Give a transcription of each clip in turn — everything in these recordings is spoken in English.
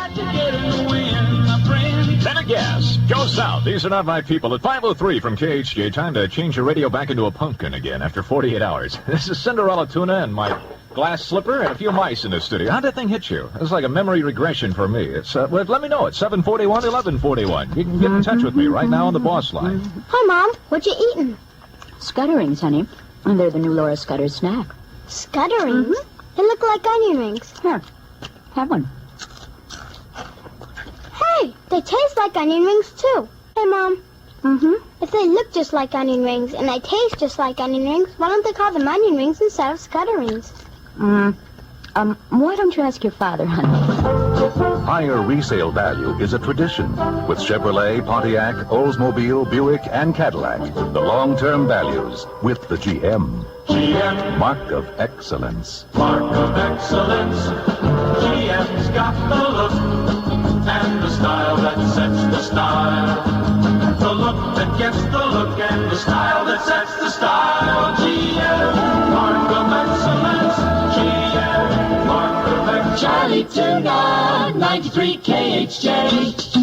got to get in the wind, my friend. Then a gas. Go south. These are not my people. At 5:03 from KHJ, time to change your radio back into a pumpkin again after 48 hours. This is Cinderella Tuna and my glass slipper and a few mice in the studio. How'd that thing hit you? It's like a memory regression for me. It's well, let me know. It's 741-1141. You can get in touch with me right now on the boss line. Hi, Mom. What you eating? Scutterings, honey. And they're the new Laura Scudder snack. Scutterings? They look like onion rings. Here, have one. Hey, they taste like onion rings, too. Hey, Mom. If they look just like onion rings and they taste just like onion rings, why don't they call them onion rings instead of scutterings? Why don't you ask your father, honey? Higher resale value is a tradition with Chevrolet, Pontiac, Oldsmobile, Buick, and Cadillac. The long-term values with the GM. GM, Mark of excellence. mark of excellence. GM's got the look and the style that sets the style. The look that gets the look and the style that sets the style. GM, mark of excellence. GM, mark of excellence. Charlie Tuna, 93 KHJ.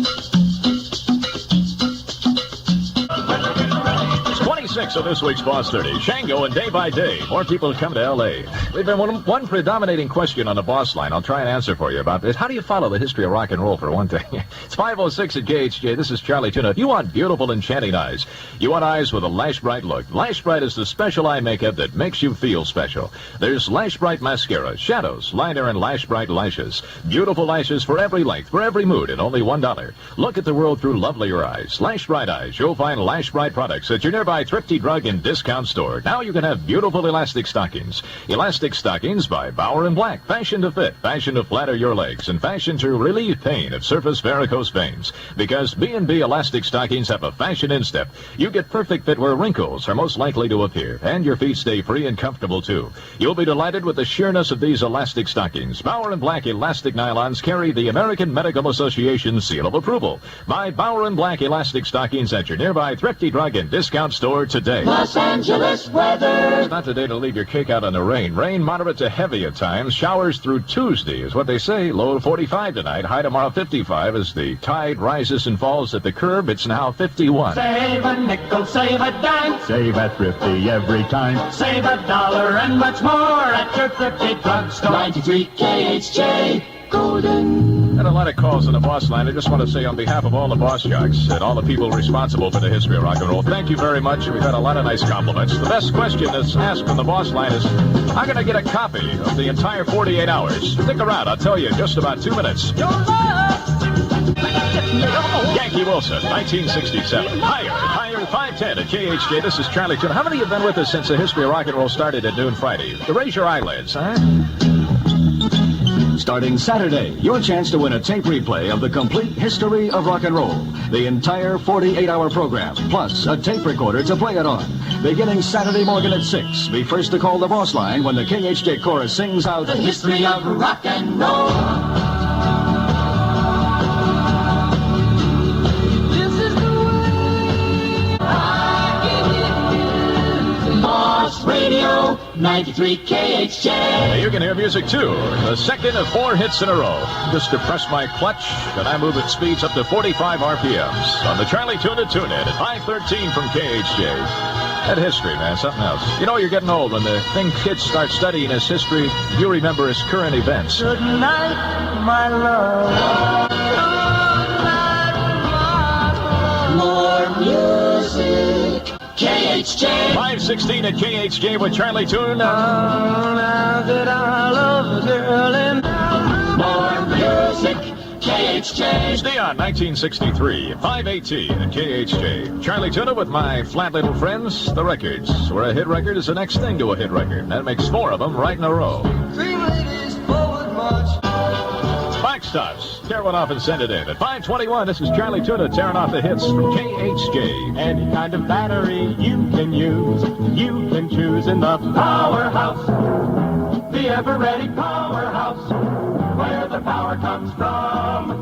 26 of this week's Boss 30. Shango and Day by Day. More people come to L.A. We've been one predominating question on the boss line. I'll try and answer for you about this. How do you follow the history of rock and roll, for one thing? It's 5:06 at KHJ. This is Charlie Tuna. If you want beautiful, enchanting eyes, you want eyes with a Lash Bright look. Lash Bright is the special eye makeup that makes you feel special. There's Lash Bright mascara, shadows, liner, and Lash Bright lashes. Beautiful lashes for every length, for every mood, and only $1. Look at the world through lovelier eyes. Lash Bright eyes. You'll find Lash Bright products at your nearby thrifty drug and discount store. Now you can have beautiful elastic stockings. Elastic stockings by Bauer & Black. Fashion to fit, fashion to flatter your legs, and fashion to relieve pain of surface varicose veins. Because B&B elastic stockings have a fashion instep. You get perfect fit where wrinkles are most likely to appear, and your feet stay free and comfortable too. You'll be delighted with the sheerness of these elastic stockings. Bauer & Black elastic nylons carry the American Medical Association seal of approval. Buy Bauer & Black elastic stockings at your nearby thrifty drug and discount store today. Los Angeles weather. It's not the day to leave your cake out on the rain. Rain moderate to heavy at times. Showers through Tuesday is what they say. Low 45 tonight. High tomorrow 55 as the tide rises and falls at the curb. It's now 51. Save a nickel, save a dime. Save at Thrifty every time. Save $1 and much more at your thrifty drugstore. 93 KHJ. Golden. Had a lot of calls on the boss line. I just want to say on behalf of all the boss jocks and all the people responsible for the history of rock and roll, thank you very much. We've had a lot of nice compliments. The best question that's asked on the boss line is, how can I get a copy of the entire 48 hours? Stick around. I'll tell you in just about 2 minutes. Yankee Wilson, 1967. Higher, 510 at KHJ. This is Charlie Tuna. How many have been with us since the history of rock and roll started at noon Friday? Raise your eyelids, huh? Starting Saturday, your chance to win a tape replay of the complete history of rock and roll. The entire 48-hour program, plus a tape recorder to play it on. Beginning Saturday morning at 6. Be first to call the boss line when the KHJ chorus sings out The history of rock and roll. This is the way I give it. Boss Radio, 93 KHJ. You can hear music too. The second of 4 hits in a row. Just to press my clutch, and I move at speeds up to 45 RPMs on the Charlie Tuna Tune-In at 5:13 from KHJ. That history, man, something else. You know you're getting old when the thing kids start studying as history, you remember as current events. Good night, my love. More music. KHJ. 5:16 at KHJ with Charlie Tuna. Now that I love a girl and More music. KHJ. Stay on 1963, 5:18 at KHJ. Charlie Tuna with my flat little friends, the records, where a hit record is the next thing to a hit record. That makes 4 of them right in a row. 3 ladies forward march. Box tops. Tear one off and send it in. At 5:21, this is Charlie Tuna tearing off the hits from KHJ. Any kind of battery you can use, you can choose in the powerhouse. The ever-ready powerhouse, where the power comes from.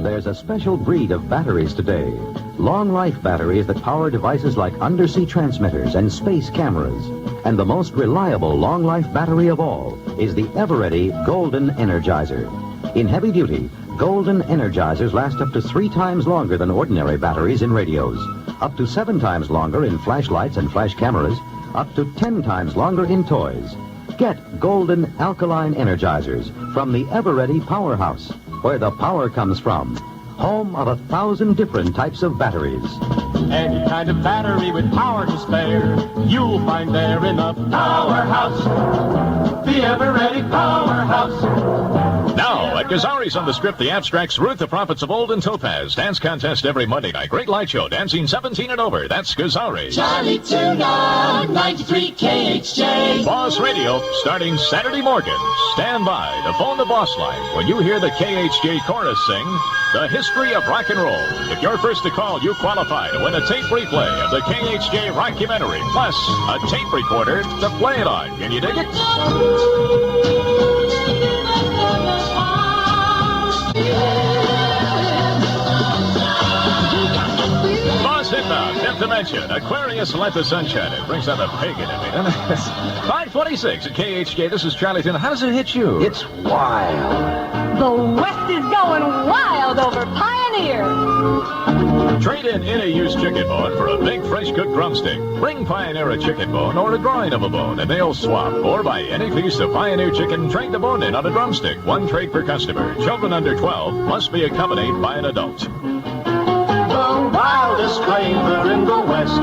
There's a special breed of batteries today. Long-life batteries that power devices like undersea transmitters and space cameras. And the most reliable long-life battery of all is the ever-ready Golden Energizer. In heavy duty, Golden Energizers last up to 3 times longer than ordinary batteries in radios, up to 7 times longer in flashlights and flash cameras, up to 10 times longer in toys. Get Golden Alkaline Energizers from the ever-ready Powerhouse, where the power comes from. Home of 1,000 different types of batteries. Any kind of battery with power to spare, you'll find there in the Powerhouse. The ever-ready Powerhouse. Now, at Gazzari's on the Strip, the Abstracts, Ruth, the Prophets of Old, and Topaz. Dance contest every Monday night. Great light show, dancing 17 and over. That's Gazzari. Charlie Tuna, 93 KHJ. Boss Radio, starting Saturday morning. Stand by to phone the boss line when you hear the KHJ chorus sing The History of Rock and Roll. If you're first to call, you qualify to win a tape replay of the KHJ Rockumentary, plus a tape recorder to play it on. Can you dig it? Boss Hitbound, Fifth Dimension, Aquarius, Let the Sun Shine. It brings out the pagan in me, doesn't it? 526 at KHJ. This is Charlie Tuna. How does it hit you? It's wild. The West is going wild over Pioneer. Trade in any used chicken bone for a big fresh cooked drumstick. Bring Pioneer a chicken bone or a drawing of a bone and they'll swap. Or buy any piece of Pioneer chicken, trade the bone in on a drumstick. 1 trade per customer. Children under 12 must be accompanied by an adult. The wildest flavor in the West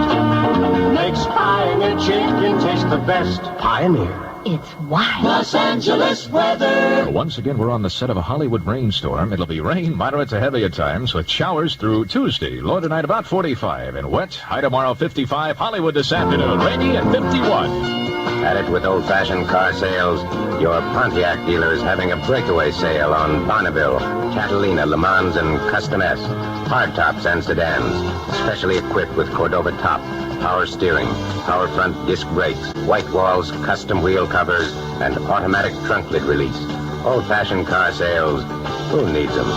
makes Pioneer chicken taste the best. Pioneer. It's wild. Los Angeles weather. Once again, we're on the set of a Hollywood rainstorm. It'll be rain, moderate to heavy at times, with showers through Tuesday. Low tonight about 45, and wet. High tomorrow 55. Hollywood this afternoon, rainy at 51. At it with old-fashioned car sales. Your Pontiac dealer is having a breakaway sale on Bonneville, Catalina, Le Mans, and Custom S. Hardtops and sedans, specially equipped with Cordova top, power steering, power front disc brakes, white walls, custom wheel covers, and automatic trunk lid release. Old-fashioned car sales. Who needs them?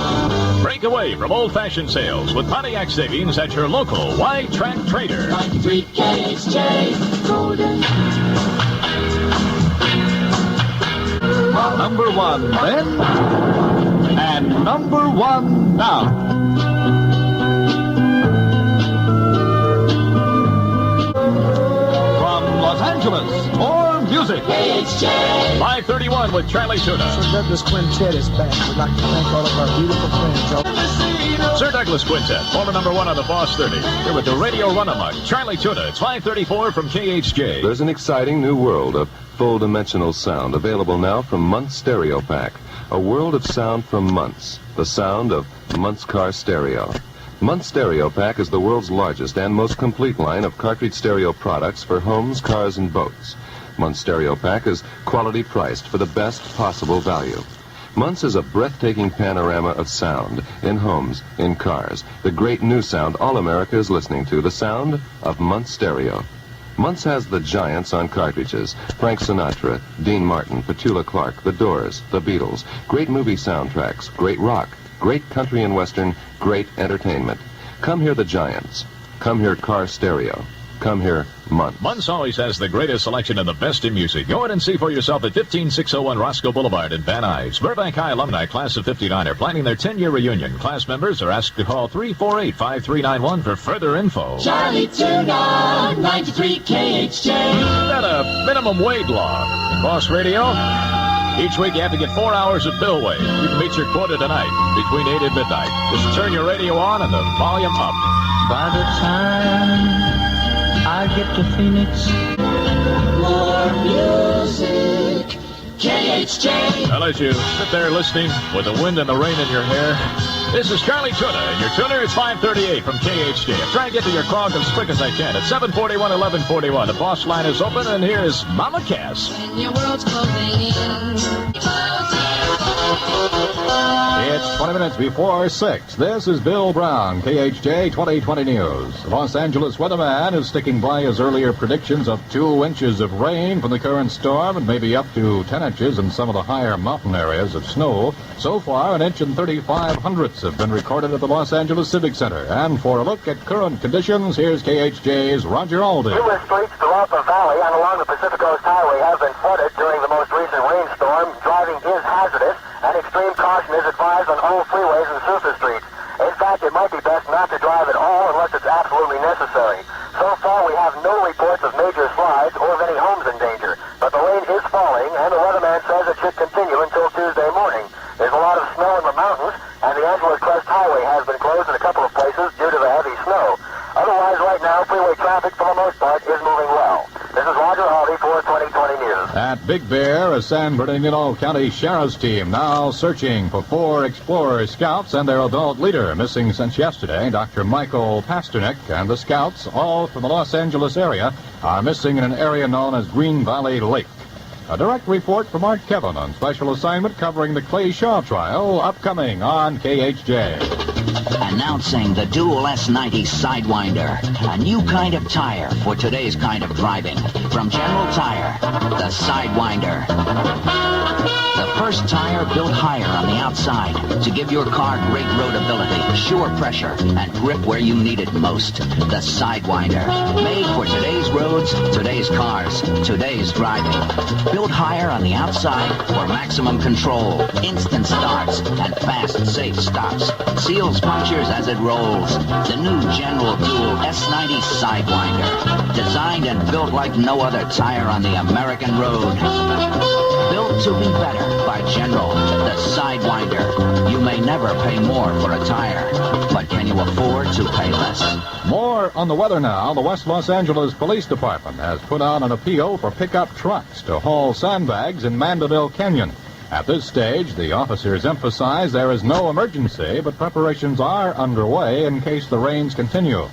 Break away from old-fashioned sales with Pontiac savings at your local Y-Track Trader. 93 KHJ. Golden. Number 1 then, and number 1 now. From Los Angeles, more music. KHJ. 531 with Charlie Tuna. Sir Douglas Quintet is back. We'd like to thank all of our beautiful friends. Sir Douglas Quintet, former number 1 on the Boss 30. Here with the Radio Run-Amok, Charlie Tuna. It's 534 from KHJ. There's an exciting new world of full-dimensional sound available now from Muntz Stereo Pack. A world of sound from Muntz. The sound of Muntz Car Stereo. Muntz Stereo Pack is the world's largest and most complete line of cartridge stereo products for homes, cars, and boats. Muntz Stereo Pack is quality priced for the best possible value. Muntz is a breathtaking panorama of sound in homes, in cars. The great new sound all America is listening to. The sound of Muntz Stereo. Muntz has the giants on cartridges. Frank Sinatra, Dean Martin, Petula Clark, The Doors, The Beatles. Great movie soundtracks, great rock, great country and western, great entertainment. Come hear the giants. Come hear car stereo. Come here, Muntz. Muntz always has the greatest selection and the best in music. Go in and see for yourself at 15601 Roscoe Boulevard in Van Nuys. Burbank High alumni, class of 59, are planning their 10-year reunion. Class members are asked to call 348-5391 for further info. Charlie Tuna, 93 KHJ. Got a minimum wage law. Boss Radio. Each week you have to get 4 hours of bill wage. You can meet your quota tonight between 8 and midnight. Just turn your radio on and the volume up. By the time I get to Phoenix, More music. KHJ. I'll let you sit there listening with the wind and the rain in your hair. This is Charlie Tuna, and your tuner is 538 from KHJ. I'm trying to get to your call as quick as I can. At 741, 1141. The boss line is open, and here's Mama Cass. When your world's closing in. It's 20 minutes before 6. This is Bill Brown, KHJ 2020 News. The Los Angeles weatherman is sticking by his earlier predictions of 2 inches of rain from the current storm and maybe up to 10 inches in some of the higher mountain areas of snow. So far, 1 inch and 35 hundredths have been recorded at the Los Angeles Civic Center. And for a look at current conditions, here's KHJ's Roger Alden. Numerous streets throughout the valley and along the Pacific Coast Highway have been flooded during the most recent rainstorm. Driving is hazardous and extreme extreme caution is advised on all freeways and surface streets. In fact, it might be best not to drive at all unless it's absolutely necessary. So far, we have no reports of major slides or of any homes in danger. But the rain is falling, and the weatherman says it should continue until Tuesday morning. There's a lot of snow in the mountains, and the Angeles Crest Highway has been closed in a couple of places due to the heavy snow. Otherwise, right now, freeway traffic, for the most part, is moving well. This is Roger Harvey for 2020 News. At Big Bear, a San Bernardino County Sheriff's team now searching for 4 Explorer scouts and their adult leader, missing since yesterday. Dr. Michael Pasternak and the scouts, all from the Los Angeles area, are missing in an area known as Green Valley Lake. A direct report from Art Kevin on special assignment covering the Clay Shaw trial, upcoming on KHJ. Announcing the Dual S90 Sidewinder, a new kind of tire for today's kind of driving. From General Tire, the Sidewinder. The first tire built higher on the outside to give your car great roadability, sure pressure, and grip where you need it most. The Sidewinder. Made for today's roads, today's cars, today's driving. Built higher on the outside for maximum control, instant starts, and fast, safe stops. Seals punctures as it rolls. The new General Dual S90 Sidewinder. Designed and built like no other tire on the American road. Built to be better by General, the Sidewinder. You may never pay more for a tire, but can you afford to pay less? More on the weather now. The West Los Angeles Police Department has put out an appeal for pickup trucks to haul sandbags in Mandeville Canyon. At this stage, the officers emphasize there is no emergency, but preparations are underway in case the rains continue.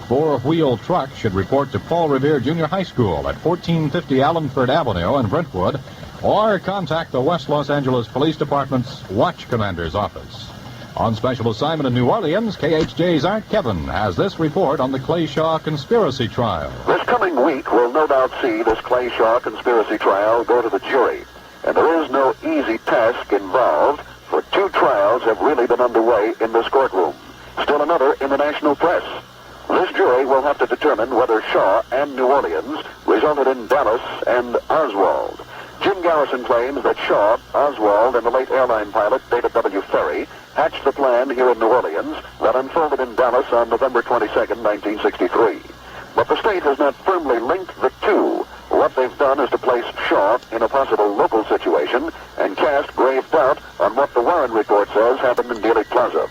4-wheel trucks should report to Paul Revere Junior High School at 1450 Allenford Avenue in Brentwood, or contact the West Los Angeles Police Department's Watch Commander's office. On special assignment in New Orleans, KHJ's Art Kevin has this report on the Clay Shaw conspiracy trial. This coming week will no doubt see this Clay Shaw conspiracy trial go to the jury. And there is no easy task involved, for 2 trials have really been underway in this courtroom. Still another in the national press. This jury will have to determine whether Shaw and New Orleans resulted in Dallas and Oswald. Jim Garrison claims that Shaw, Oswald, and the late airline pilot David W. Ferry hatched the plan here in New Orleans that unfolded in Dallas on November 22nd, 1963. But the state has not firmly linked the two. What they've done is to place Shaw in a possible local situation and cast grave doubt on what the Warren report says happened in Dealey Plaza.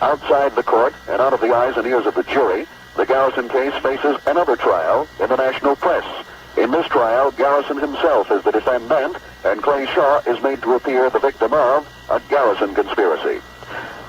Outside the court and out of the eyes and ears of the jury, the Garrison case faces another trial in the national press. In this trial, Garrison himself is the defendant, and Clay Shaw is made to appear the victim of a Garrison conspiracy.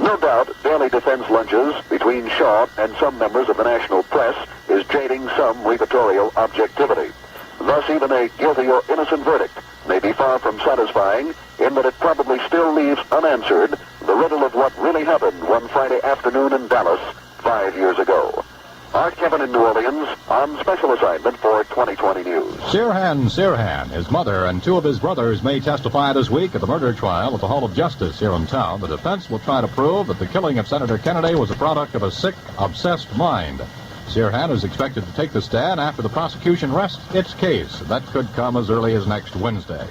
No doubt, daily defense lunches between Shaw and some members of the national press is jading some reportorial objectivity. Thus, even a guilty or innocent verdict may be far from satisfying, in that it probably still leaves unanswered the riddle of what really happened one Friday afternoon in Dallas 5 years ago. Art Kevin in New Orleans on special assignment for 2020 News. Sirhan, his mother, and 2 of his brothers may testify this week at the murder trial at the Hall of Justice here in town. The defense will try to prove that the killing of Senator Kennedy was a product of a sick, obsessed mind. Sirhan is expected to take the stand after the prosecution rests its case. That could come as early as next Wednesday.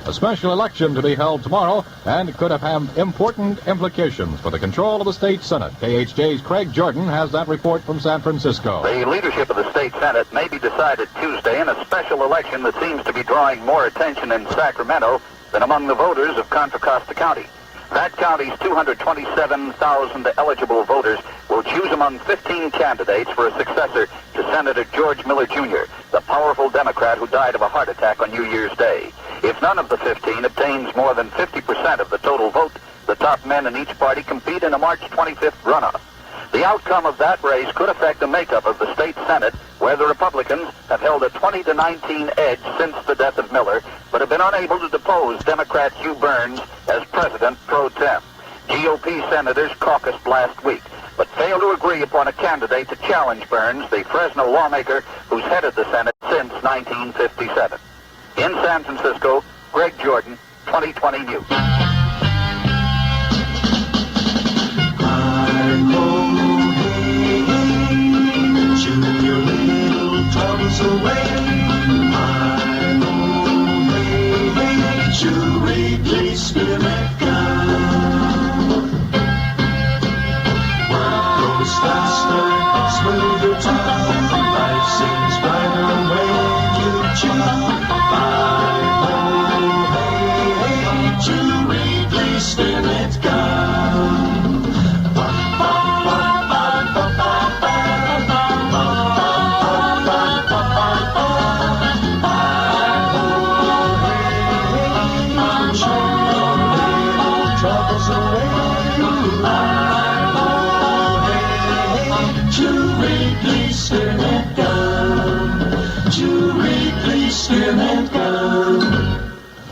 A special election to be held tomorrow, and it could have important implications for the control of the state Senate. KHJ's Craig Jordan has that report from San Francisco. The leadership of the state Senate may be decided Tuesday in a special election that seems to be drawing more attention in Sacramento than among the voters of Contra Costa County. That county's 227,000 eligible voters will choose among 15 candidates for a successor to Senator George Miller Jr., the powerful Democrat who died of a heart attack on New Year's Day. If none of the 15 obtains more than 50% of the total vote, the top men in each party compete in a March 25th runoff. The outcome of that race could affect the makeup of the state Senate, where the Republicans have held a 20-19 edge since the death of Miller, but have been unable to depose Democrat Hugh Burns as president pro tem. GOP senators caucused last week, but failed to agree upon a candidate to challenge Burns, the Fresno lawmaker who's headed the Senate since 1957. In San Francisco, Greg Jordan, 2020 News. Away. I know, hey, hey, to replace spirit guide.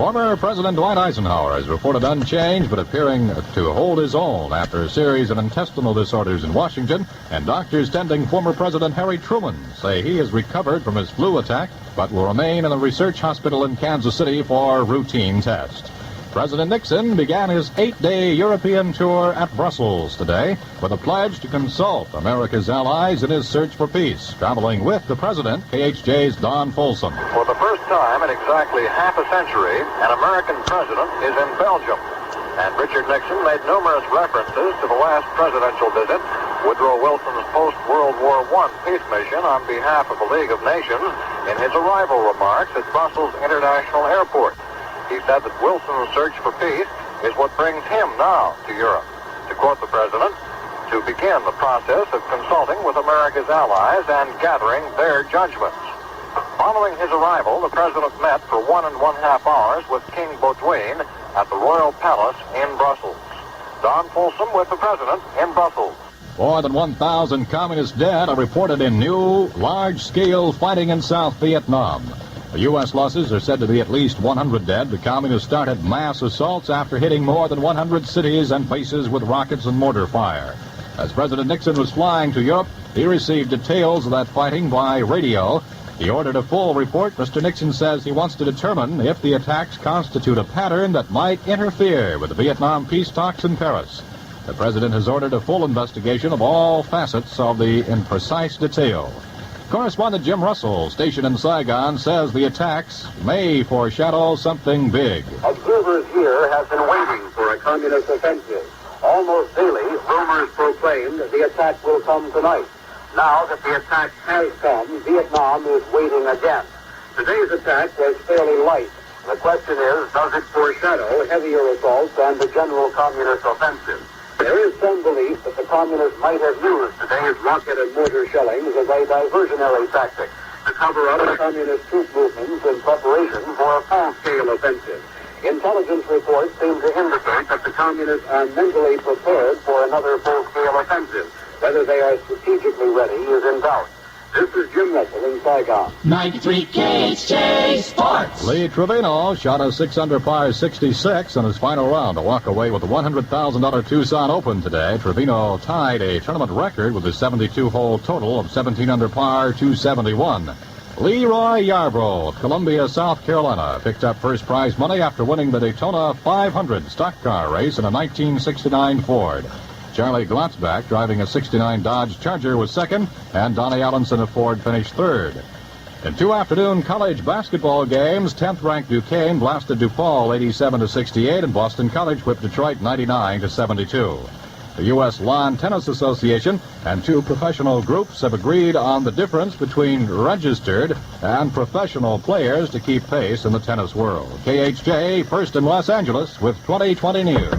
Former President Dwight Eisenhower is reported unchanged but appearing to hold his own after a series of intestinal disorders in Washington, and doctors tending former President Harry Truman say he has recovered from his flu attack but will remain in a research hospital in Kansas City for routine tests. President Nixon began his 8-day European tour at Brussels today with a pledge to consult America's allies in his search for peace. Traveling with the president, KHJ's Don Folsom. For the first time in exactly half a century, an American president is in Belgium. And Richard Nixon made numerous references to the last presidential visit, Woodrow Wilson's post-World War I peace mission on behalf of the League of Nations, in his arrival remarks at Brussels International Airport. He said that Wilson's search for peace is what brings him now to Europe. To quote the president, to begin the process of consulting with America's allies and gathering their judgments. Following his arrival, the president met for 1.5 hours with King Baudouin at the Royal Palace in Brussels. Don Folsom with the president in Brussels. More than 1,000 communist dead are reported in new, large-scale fighting in South Vietnam. The U.S. losses are said to be at least 100 dead. The communists started mass assaults after hitting more than 100 cities and places with rockets and mortar fire. As President Nixon was flying to Europe, he received details of that fighting by radio. He ordered a full report. Mr. Nixon says he wants to determine if the attacks constitute a pattern that might interfere with the Vietnam peace talks in Paris. The president has ordered a full investigation of all facets of the imprecise detail. Correspondent Jim Russell, stationed in Saigon, says the attacks may foreshadow something big. Observers here have been waiting for a communist offensive. Almost daily, rumors proclaimed that the attack will come tonight. Now that the attack has come, Vietnam is waiting again. Today's attack was fairly light. The question is, does it foreshadow heavier assaults on the general communist offensive? There is some belief that the communists might have used today's rocket and mortar shellings as a diversionary tactic to cover up communist troop movements in preparation for a full-scale offensive. Intelligence reports seem to indicate that the communists are mentally prepared for another full-scale offensive. Whether they are strategically ready is in doubt. This is Jim Russell in Saigon. 93 KHJ Sports. Lee Trevino shot a 6-under par 66 in his final round to walk away with the $100,000 Tucson Open today. Trevino tied a tournament record with a 72-hole total of 17-under par 271. Leroy Yarbrough of Columbia, South Carolina, picked up first prize money after winning the Daytona 500 stock car race in a 1969 Ford. Charlie Glotzback, driving a 69 Dodge Charger, was second, and Donnie Allenson of Ford finished third. In two afternoon college basketball games, 10th-ranked Duquesne blasted DePaul 87-68, and Boston College whipped Detroit 99-72. The U.S. Lawn Tennis Association and two professional groups have agreed on the difference between registered and professional players to keep pace in the tennis world. KHJ, first in Los Angeles, with 2020 News.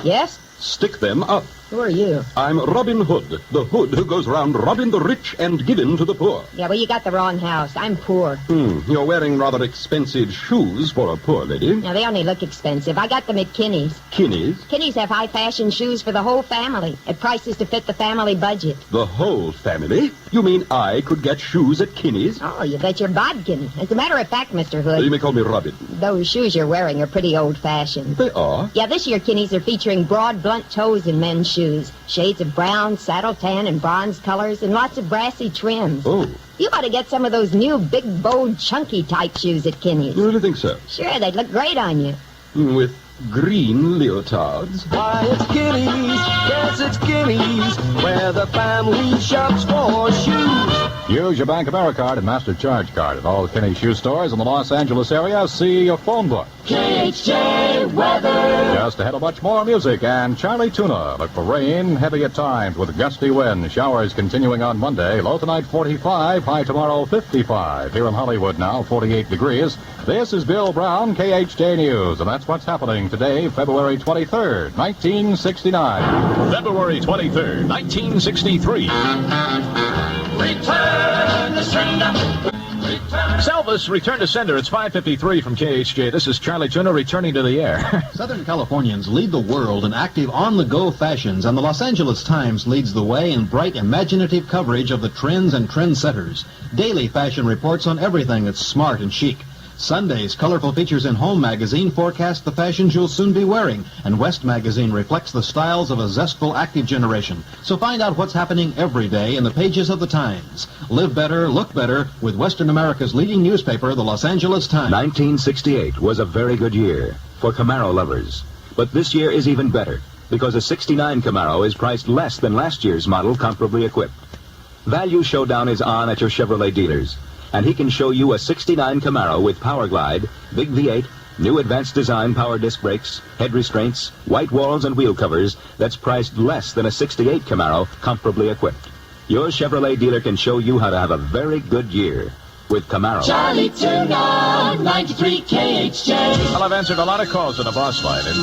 Yes? Stick them up. Who are you? I'm Robin Hood, the hood who goes round robbing the rich and giving to the poor. Yeah, well, you got the wrong house. I'm poor. You're wearing rather expensive shoes for a poor lady. Now, they only look expensive. I got them at Kinney's. Kinney's? Kinney's have high-fashion shoes for the whole family at prices to fit the family budget. The whole family? You mean I could get shoes at Kinney's? Oh, you bet your bodkin. As a matter of fact, Mr. Hood... You may call me Robin. Those shoes you're wearing are pretty old-fashioned. They are? Yeah, this year Kinney's are featuring broad, blunt toes in men's shoes. Shades of brown, saddle tan, and bronze colors, and lots of brassy trims. Oh. You ought to get some of those new big, bold, chunky type shoes at Kinney's. You really think so? Sure, they'd look great on you. With green leotards. Why, it's Kinney's, yes, it's Kinney's, where the family shops for shoes. Use your Bank of America card and Master Charge card at all Kinney shoe stores in the Los Angeles area. See your phone book. KHJ weather. Just ahead of much more music and Charlie Tuna. Look for rain, heavy at times with gusty wind. Showers continuing on Monday. Low tonight 45, high tomorrow 55. Here in Hollywood now 48 degrees. This is Bill Brown, KHJ News, and that's what's happening today, February 23rd, 1969. February 23rd, 1963. Return to sender. Elvis, return to sender. It's 5:53 from KHJ. This is Charlie Tuna returning to the air. Southern Californians lead the world in active on-the-go fashions, and the Los Angeles Times leads the way in bright, imaginative coverage of the trends and trendsetters. Daily fashion reports on everything that's smart and chic. Sunday's colorful features in Home magazine forecast the fashions you'll soon be wearing, and West magazine reflects the styles of a zestful, active generation. So find out what's happening every day in the pages of the Times. Live better, look better with Western America's leading newspaper, the Los Angeles Times. 1968 was a very good year for Camaro lovers. But this year is even better because a 69 Camaro is priced less than last year's model comparably equipped. Value Showdown is on at your Chevrolet dealers, and he can show you a 69 Camaro with Power Glide, big V8, new advanced design power disc brakes, head restraints, white walls and wheel covers that's priced less than a 68 Camaro comparably equipped. Your Chevrolet dealer can show you how to have a very good year with Camaro. Charlie Tuna, 93 KHJ. Well, I've answered a lot of calls on the Boss Line, and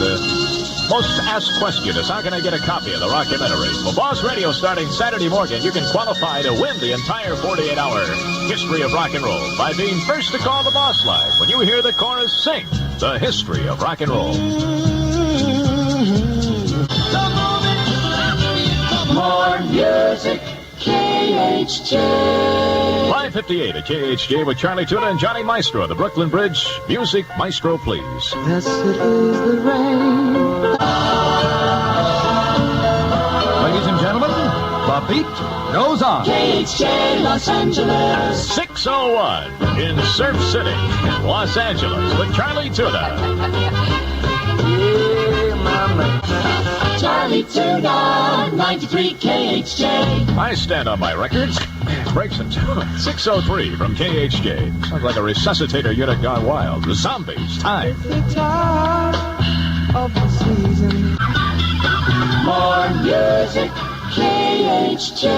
most asked question is, how can I get a copy of the documentary? Well, Boss Radio starting Saturday morning, you can qualify to win the entire 48-hour history of rock and roll by being first to call the Boss Line when you hear the chorus sing the history of rock and roll. More music, KHJ. 5:58 at KHJ with Charlie Tuna and Johnny Maestro at the Brooklyn Bridge. Music, Maestro, please. Yes, it is the rain. Ladies and gentlemen, the beat goes on. KHJ Los Angeles. 6:01 in Surf City, Los Angeles with Charlie Tuna. Charlie Tuna, 93 KHJ. I stand on my records. Breaks in 6:03 from KHJ. Sounds like a resuscitator unit gone wild. The zombies, time. Of the season. More music, KHJ.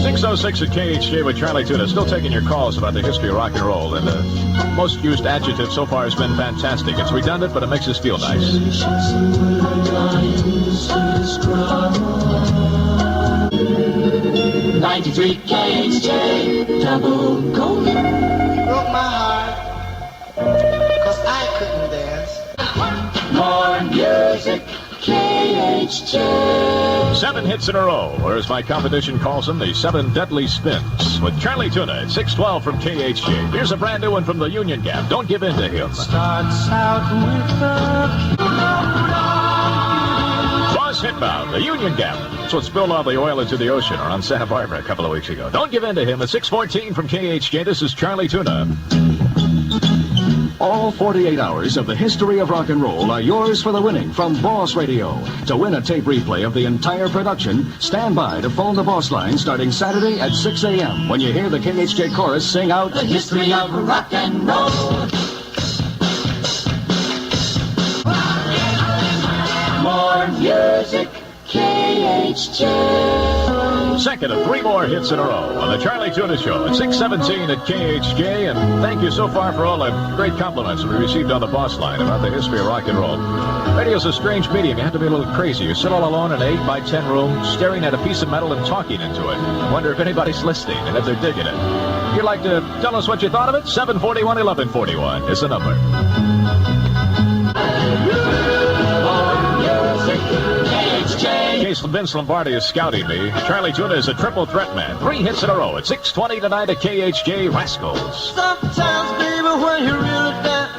6:06 at KHJ with Charlie Tuna. Still taking your calls about the history of rock and roll. And the most used adjective so far has been fantastic. It's redundant, but it makes us feel nice. 93 KHJ, double golden. Broke my heart, 'cause I couldn't dance. More music, KHJ. 7 hits in a row, or as my competition calls them, the 7 deadly spins. With Charlie Tuna at 6:12 from KHJ. Here's a brand new one from the Union Gap. Don't give in to him. Starts out with the Boss Hitbound, the Union Gap. That's what spilled all the oil into the ocean around Santa Barbara a couple of weeks ago. Don't give in to him at 6:14 from KHJ. This is Charlie Tuna. All 48 hours of the history of rock and roll are yours for the winning from Boss Radio. To win a tape replay of the entire production, stand by to phone the Boss Line starting Saturday at 6 a.m. when you hear the KHJ chorus sing out the history of rock and roll. More music, KHJ. Second of 3 more hits in a row on the Charlie Tuna Show at 6:17 at KHJ. And thank you so far for all the great compliments we received on the Boss Line about the history of rock and roll. Radio's a strange medium. You have to be a little crazy. You sit all alone in an 8x10 room, staring at a piece of metal and talking into it. Wonder if anybody's listening and if they're digging it. If you'd like to tell us what you thought of it, 741-1141 is the number. In case Vince Lombardi is scouting me, Charlie Tuna is a triple threat man. 3 hits in a row at 6:20 tonight at KHJ. Rascals. Sometimes, baby, when you really dance.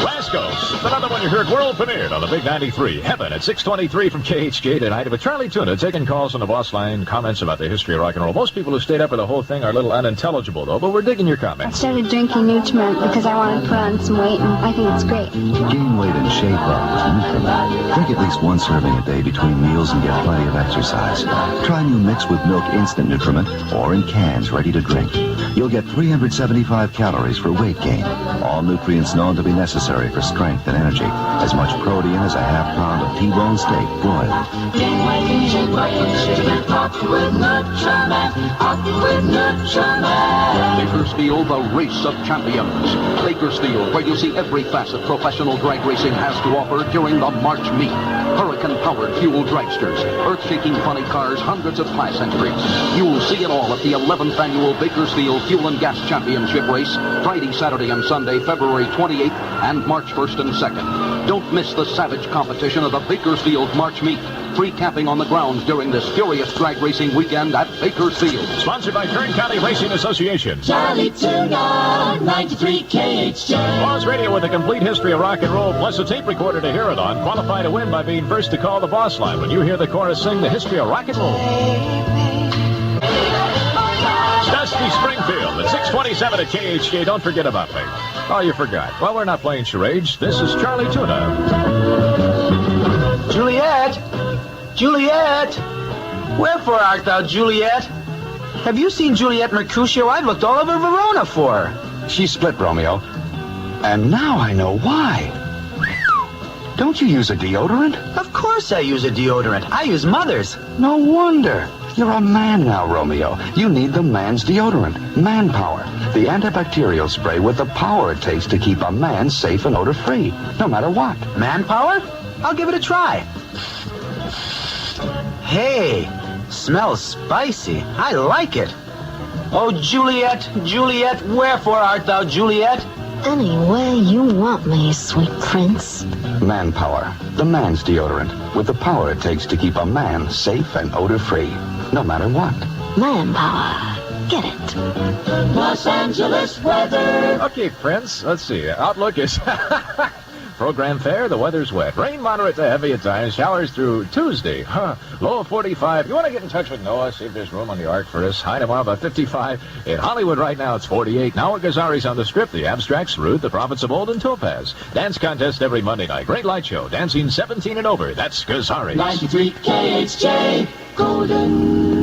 Rascals. Another one you heard world premiered on the Big 93. Heaven at 6:23 from KHJ tonight with Charlie Tuna taking calls on the Boss Line, comments about the history of rock and roll. Most people who stayed up for the whole thing are a little unintelligible, though, but we're digging your I comments. started drinking Nutriment because I wanted to put on some weight, and I think it's great. Gain weight and shave up with Nutriment. Drink at least 1 serving a day between meals and get plenty of exercise. Try new mixed with milk instant Nutriment or in cans ready to drink. You'll get 375 calories for weight gain. All nutrients known to be necessary for strength and energy. As much protein as a half pound of T-bone steak broiled. Gain weight and shave up, up with Nutriment, up with Nutriment. Bakersfield, the race of champions. Bakersfield, where you see every facet professional drag racing has to offer during the March meet. Hurricane-powered fuel dragsters, earth-shaking funny cars, hundreds of class entries. You'll see it all at the 11th annual Bakersfield Fuel and Gas Championship race, Friday, Saturday, and Sunday, February 28th and March 1st and 2nd. Don't miss the savage competition of the Bakersfield March Meet. Free camping on the grounds during this furious drag racing weekend at Bakersfield. Sponsored by Kern County Racing Association. Charlie Tuna, 93 KHJ. Boss Radio with a complete history of rock and roll, plus a tape recorder to hear it on. Qualify to win by being first to call the boss line when you hear the chorus sing the history of rock and roll. Dusty Springfield at 627 at KHJ. Don't forget about me. Oh, you forgot. Well, we're not playing charades. This is Charlie Tuna. Juliet! Juliet! Wherefore art thou, Juliet? Have you seen Juliet Mercutio? I've looked all over Verona for her. She split, Romeo. And now I know why. Don't you use a deodorant? Of course I use a deodorant. I use Mother's. No wonder. You're a man now, Romeo. You need the man's deodorant, Manpower. The antibacterial spray with the power it takes to keep a man safe and odor-free, no matter what. Manpower? I'll give it a try. Hey, smells spicy. I like it. Oh, Juliet, Juliet, wherefore art thou, Juliet? Any way you want me, sweet prince. Manpower, the man's deodorant, with the power it takes to keep a man safe and odor-free, no matter what. Manpower. Get it. Los Angeles weather. Okay, Prince. Let's see. Outlook is... Program fair, the weather's wet. Rain moderate to heavy at times. Showers through Tuesday. Low of 45. You want to get in touch with Noah, see if there's room on the ark for us. High tomorrow about 55. In Hollywood right now it's 48. Now at Gazzari's on the Strip. The Abstracts, Ruth, the Prophets of Old, and Topaz. Dance contest every Monday night. Great light show. Dancing 17 and over. That's Gazzari's. 93 KHJ Golden.